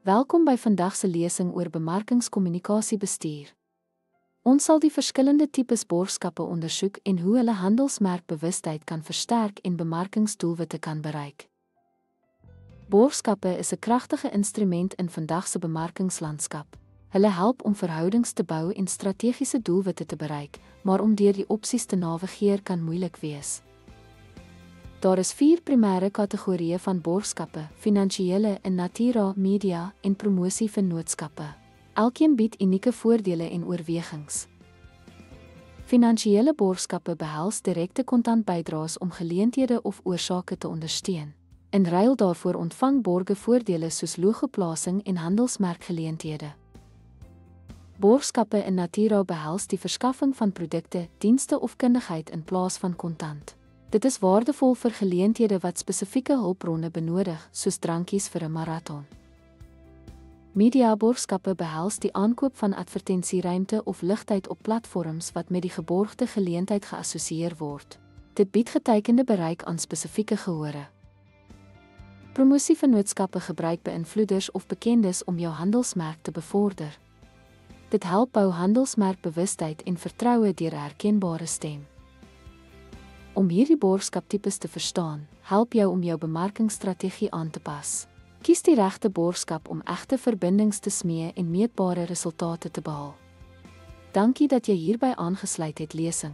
Welkom by vandag se lesing oor bemarkingskommunikasiebestuur. Ons sal die verskillende tipes borgskappe ondersoek en hoe hulle handelsmerkbewustheid kan versterk en bemarkingsdoelwitte kan bereik. Borgskappe is 'n kragtige instrument in vandag se bemarkingslandskap. Hulle help om verhoudings te bou en strategiese doelwitte te bereik, maar om deur die opsies te navigeer kan moeilik wees. Daar is 4 primêre kategorieë van borgskappe: finansiële, in natura, media en promosie vennootskappe. Elkeen bied unieke voordele en oorwegings. Finansiële borgskappe behels direkte kontantbydraes om geleenthede of oorsake te ondersteun. In ruil daarvoor ontvang borge voordele soos logoplasing en handelsmerkgeleenthede. Borgskappe in natura behels die verskaffing van produkte, dienste of kundigheid in plaas van kontant. Dit is waardevol vir geleenthede wat spesifieke hulpbronne benodig, soos drankies vir 'n marathon. Media-borgskappe behels die aankoop van advertensieruimte of ligtyd op platforms wat met die geborgde geleentheid geassosieer word. Dit bied getekende bereik aan spesifieke gehore. Promosievennootskappe gebruik beïnvloeders of bekendes om jou handelsmerk te bevorder. Dit help bou handelsmerkbewustheid en vertroue deur 'n herkenbare stem. Om hierdie borgskaptipes te verstaan, help jou om jou bemarkingsstrategie aan te pas. Kies die regte borgskap om egte verbindings te smee en meetbare resultate te behaal. Dankie dat jy hierby aangesluit het lesing.